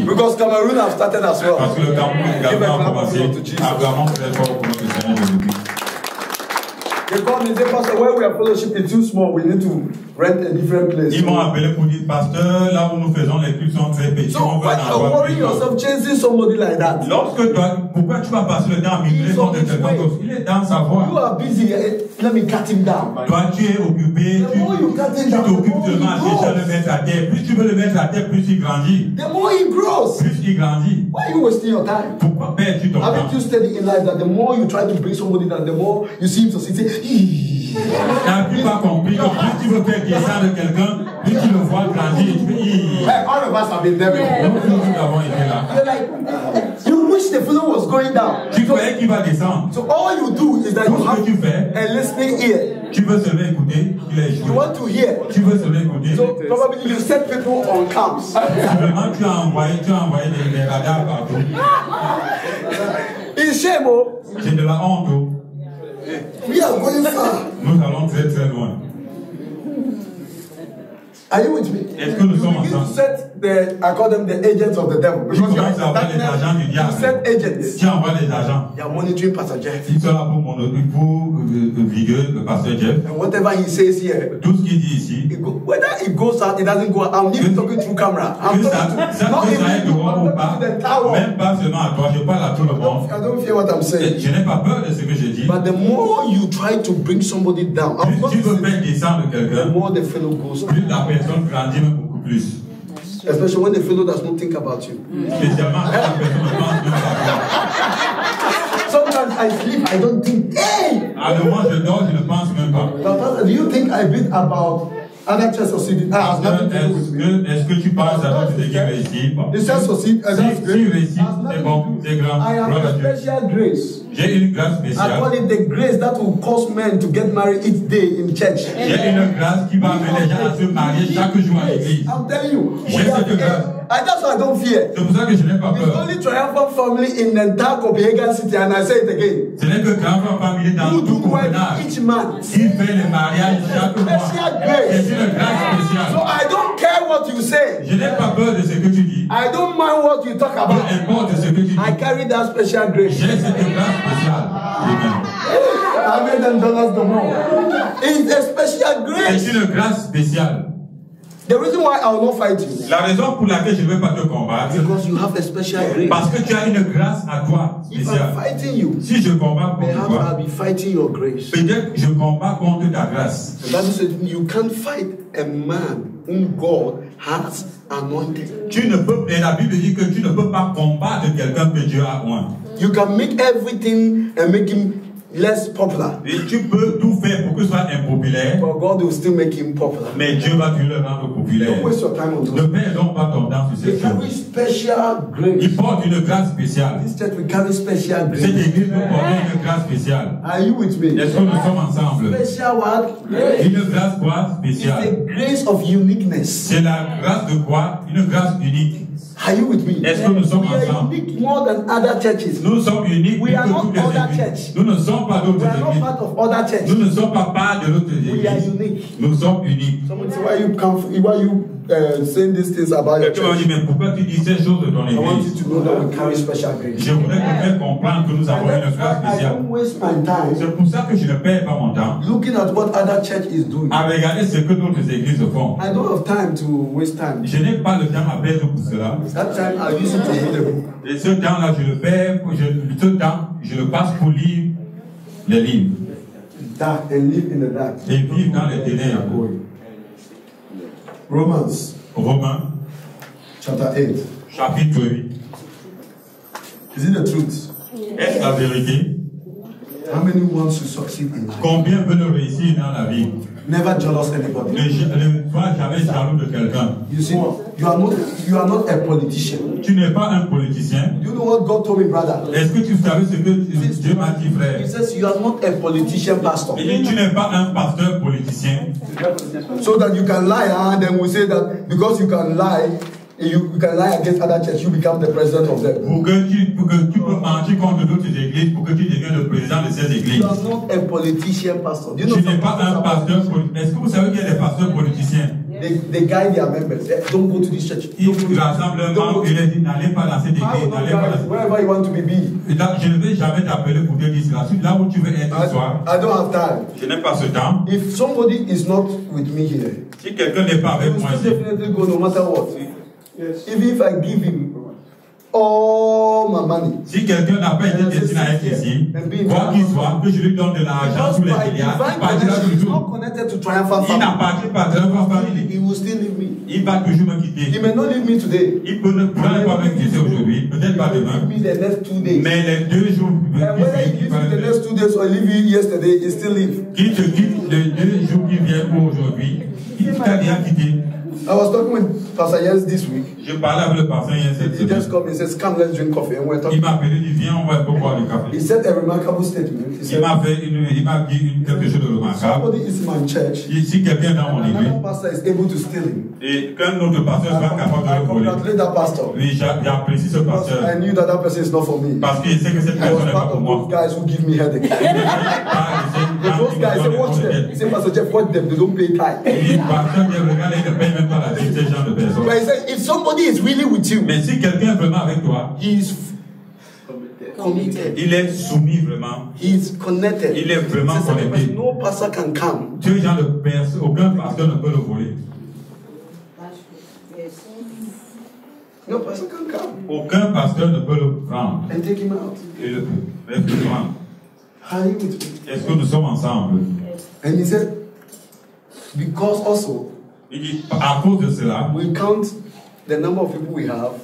Because Cameroon have started as well. Parce que le Cameroun également a commencé à vraiment faire fort pour notre Seigneur Jésus-Christ. They called me and said, Pastor, where we are fellowship is too small. We need to rent a different place. Ils m'ont appelé pour dire, pasteur, là où nous faisons les cultes sont très petits. So why are you worrying yourself chasing somebody like that? Lorsque toi, pourquoi tu vas passer le temps à migrer son de quelqu'un d'autre? Il est dans sa voie. You are busy. Let me cut him down. Toi, tu es occupé. Tu t'occupes seulement déjà de le mettre à terre. Plus tu veux le mettre à terre, plus il grandit. The more he grows. Plus il grandit. Why are you wasting your time? Pourquoi perds-tu ton temps? Haven't you studied in life that the more you try to bring somebody down, the more you see him succeed? N'as-tu pas compris que plus tu veux faire descendre quelqu'un, plus tu le vois grandir, tu fais all of us have been there before. Nous avons été là. You're like, you wish the fellow was going down. Tu croyais qu'il va descendre. So all you do is that you have tu fais, a listening ear. Tu veux seulement écouter, il est joué. You want to hear. Tu veux seulement écouter. So probably you set people on camps. Vraiment, tu as envoyé des radars partout. It's shame, oh. J'ai de la honte. We are going far. Nous allons très très loin. Are you with me? Est-ce que nous sommes ensemble? You set the, I call them the agents of the devil. Tu commences à avoir des agents du diable. You set agents. Tu envoies des agents. They are monitoring Pastor Jeff. Ils sont là pour viguer le pasteur Jeff. And whatever he says here, tout ce qu'il dit ici, whether it goes out, it doesn't go out. I'm even talking through camera. I'm talking to the tower. Même pas seulement à toi, je parle à tout le monde. I don't fear what I'm saying. Je n'ai pas peur de ce que je dis. But the more you try to bring somebody down, plus tu veux faire descendre quelqu'un, the more the fellow goes. Plus la personne grandit beaucoup plus. Especially when the fellow does not think about you. Spécialement quand la personne ne pense même pas à toi. Sometimes I sleep, I don't think, hey! À le moment je dors, je ne pense même pas. But do you think I read about other churches succeeding? Est-ce que tu penses à d'autres équipes réussies? This church succeed, that's great. Si réussit, c'est bon, c'est grand. I have a special grace. J'ai une grâce spéciale. I call it the grace that will cause men to get married each day in church. J'ai une grâce qui va amener les gens à se marier chaque jour à l'église. I'm telling you. J'ai cette grâce. That's why I don't fear. C'est pour ça que je n'ai pas It's peur. only triumphant family in the entire Copenhagen city, and I say it again. Ce n'est que triumphant famille dans tout Copenhague. Each man. Il fait le mariage chaque mois. C'est une grâce spéciale. So I don't care what you say. Je n'ai pas peur de ce que tu dis. I don't mind what you talk about. Peu importe ce que tu dis. I carry that special grace. J'ai cette grâce spéciale. I made them dollars the more. It's a special grace. C'est une grâce spéciale. The reason why I will not fight you. La raison pour laquelle je ne vais pas te combattre. Because you have a special grace. Parce que tu as une grâce à toi spéciale. If I'm fighting you, si je combats contre toi, I'll be fighting your grace. Peut-être que je combats contre ta grâce. That means you can't fight a man whom God has anointed. Tu ne peux, et la Bible dit que tu ne peux pas combattre quelqu'un que Dieu a oint. You can make everything and make him less popular. Et tu peux tout faire pour que ce soit impopulaire. But God will still make him popular. Mais Dieu va toujours le rendre populaire. Don't waste your time on those. Ne perds donc pas ton temps sur cette chose. Special grace. Il porte une grâce spéciale. This church will carry special grace. Cette église peut porter une grâce spéciale. Are you with me? Est-ce que nous sommes ensemble? Special what? Une grâce quoi spéciale? It's the grace of uniqueness. C'est la grâce de quoi? Une grâce unique. Are you with me? Est-ce que nous sommes ensemble? We are unique more than other churches. Nous sommes uniques. We are not other church. Nous ne sommes pas d'autres églises. We are not part of other church. Nous ne sommes pas part de l'autre église. We are unique. Nous sommes uniques. Someone say, why you saying these things about your church? Mais pourquoi tu dis ces choses de ton église? I want you to know that we carry special grace. Je voudrais te faire comprendre que nous avons une grâce spéciale. I don't waste my time. C'est pour ça que je ne perds pas mon temps. Looking at what other church is doing. À regarder ce que d'autres églises font. I don't have time to waste time. Je n'ai pas le temps à perdre pour cela. That time I use it to read the book. Et ce temps-là, je le perds. Ce temps, je le passe pour lire les livres. Dark and live in the dark. Et vivre dans les ténèbres. Romains, chapter 8. Chapitre 8. Is it the truth? Est-ce la vérité? How many wants to succeed in life? Combien veulent réussir dans la vie? Never jealous anybody. Ne sois jamais jaloux de quelqu'un. You see, you are not a politician. Tu n'es pas un politicien. You know what God told me, brother? Est-ce que tu savais ce que Dieu m'a dit, frère? He says you are not a politician, pastor. Il dit tu n'es pas un pasteur politicien. So that you can lie, and then we say that because you can lie, you can lie against other church, you become the president of them. Pour que tu peux mentir contre d'autres églises, pour que tu deviennes le président de ces églises. You are not a politician, pastor. Tu n'es pas un pasteur politicien. Est-ce que vous savez qu'il y a des pasteurs politiciens? they guide their members. Don't go to this church. Il rassemble un membre, il dit n'allez pas dans cette église, n'allez pas dans cette... Wherever you want to be. Et là, je ne vais jamais t'appeler pour te dire cela. Là où tu veux être, soir. I don't have time. Je n'ai pas ce temps. If somebody is not with me here, si quelqu'un n'est pas avec moi ici, definitely go no matter what. Yes. Even if I give him all my money. Si quelqu'un n'a pas été destiné à être ici, quoi qu'il soit, que je lui donne de l'argent sous les milliards, il partira toujours. Il n'appartient pas à Triumphant Family. He will still leave me. Il va toujours me quitter. He may not leave me today. Il peut ne pas me quitter aujourd'hui, peut-être pas demain. Mais les 2 jours, the next 2 days or leave you yesterday, he still leave. Qui te quitte les 2 jours qui viennent pour aujourd'hui, il t'a déjà quitté. I was talking with Pastor Jens this week. Je parlais avec le pasteur Jens cette semaine. He just called me and says, "Come, let's drink coffee." And we're talking. Il m'a appelé, il dit, viens, on va boire du café. He said a remarkable statement. Il m'a dit quelque chose de remarquable. Somebody is in my church. Si quelqu'un dans mon église, another pastor is able to steal him. Et qu'un autre pasteur soit capable de le voler. I congratulate that pastor. Oui, j'apprécie ce pasteur. I knew that person is not for me. Parce qu'il sait que cette personne n'est pas pour moi. Those guys who give me headache. Those guys, say, watch them. He said, Pastor Jeff, watch them. They don't pay tithe. But he said, if somebody is really with you, mais si quelqu'un est vraiment avec toi, he is committed. Il est soumis vraiment. He is connected. Il est vraiment connecté. No pastor can come. Tu es genre de personne, aucun pasteur ne peut le voler. No pastor can come. Aucun pasteur ne peut le prendre. And take him out. Et le prendre. Are you with me? Est-ce que nous sommes ensemble? And he said, because also, il dit, à cause de cela, we count the number of people we have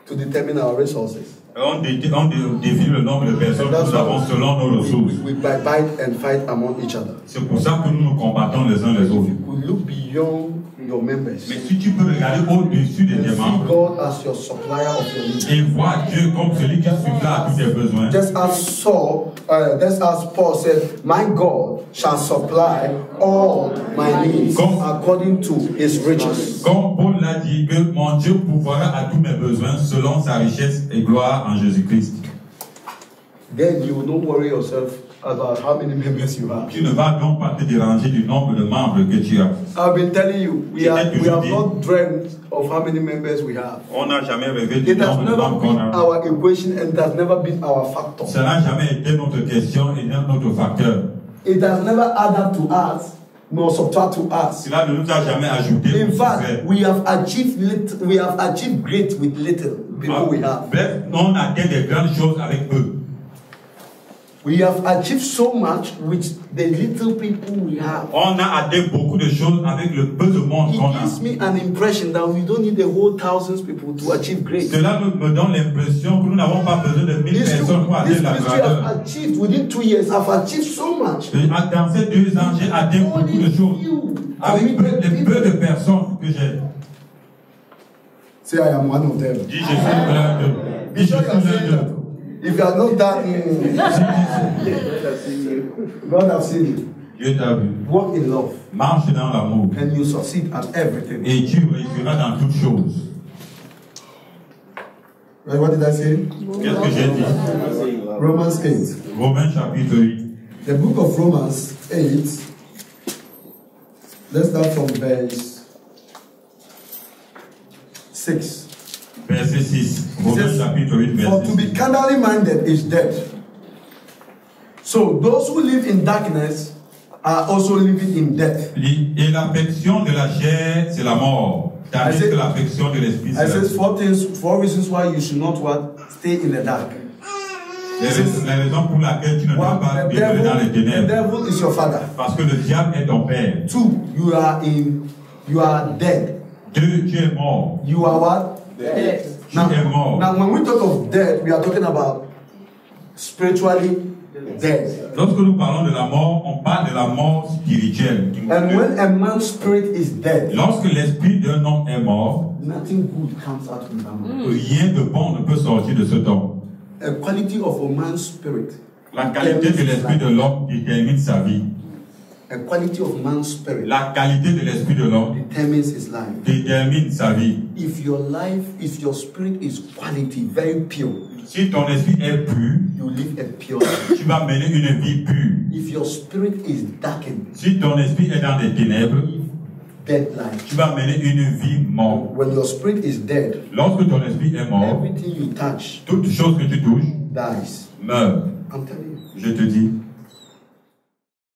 to determine our resources. On définit le nombre de personnes que nous avons selon nos ressources. We bite and fight among each other. C'est pour ça que nous nous combattons les uns les autres. We look beyond your members. Mais si tu peux regarder au-dessus de tes membres, God as your supplier of your needs. Et voir Dieu comme celui qui supplée à tous tes besoins. Just as Paul said, my God shall supply all my needs according to his riches. Comme Paul l'a dit, que mon Dieu pourvoira à tous mes besoins selon sa richesse et gloire en Jésus-Christ. Then you will not worry yourself about how many members you have. Tu ne vas donc pas te déranger du nombre de membres que tu as. I've been telling you, we have not dreamt of how many members we have. On n'a jamais rêvé du nombre de membres qu'on a. It has never been our equation and it has never been our factor. Ça n'a jamais été notre question et notre facteur. It has never added to us nor subtract to us. Cela ne nous a jamais ajouté. In fact, we have achieved great with little people we have. Bref, on a atteint des grandes choses avec eux. We have achieved so much with the little people we have. On a atteint beaucoup de choses avec le peu de monde qu'on a. It gives me an impression that we don't need the whole thousands people to achieve great. Cela me donne l'impression que nous n'avons pas besoin de 1000 personnes pour atteindre la grandeur. Have achieved within 2 years. I've achieved so much. Dans ces 2 ans, j'ai atteint beaucoup de choses avec peu de personnes que j'ai. Say I am one of them. Dis je suis l'un d'eux. Dis je suis l'un d'eux. If you are not that, God has seen you. Dieu t'a vu. Walk in love. Marche dans l'amour. And you succeed at everything. Et tu réussiras dans toutes choses. Right, what did I say? Qu'est-ce que j'ai dit? Romans 8. Romains chapitre 8. The book of Romans 8. Let's start from verse 6. Verset 6. Romains chapitre 8, verset 6. For to be carnally minded is death. So those who live in darkness are also living in death. Et l'affection de la chair, c'est la mort. Tandis que l'affection de l'esprit, c'est la vie. 4 reasons why you should not stay in the dark. Les raisons pour laquelle tu ne dois pas vivre dans les ténèbres. The devil is your father. Parce que le diable est ton père. 2, you are dead. 2, tu es mort. You are what? Dead. Tu es mort. Now when we talk of death, we are talking about spiritually dead. Lorsque nous parlons de la mort, on parle de la mort spirituelle. And when a man's spirit is dead, lorsque l'esprit d'un homme est mort, nothing good comes out of that man. Rien de bon ne peut sortir de cet homme. A quality of a man's spirit. La qualité de l'esprit de l'homme détermine sa vie. A quality of man's spirit. La qualité de l'esprit de l'homme determines his life. Détermine sa vie. If your spirit is quality, very pure. Si ton esprit est pur, you live a pure life. Tu vas mener une vie pure. If your spirit is darkened, si ton esprit est dans des ténèbres, dead life. Tu vas mener une vie morte. When your spirit is dead, lorsque ton esprit est mort, everything you touch, toute chose que tu touches, dies. meurt. I'm telling you. Je te dis.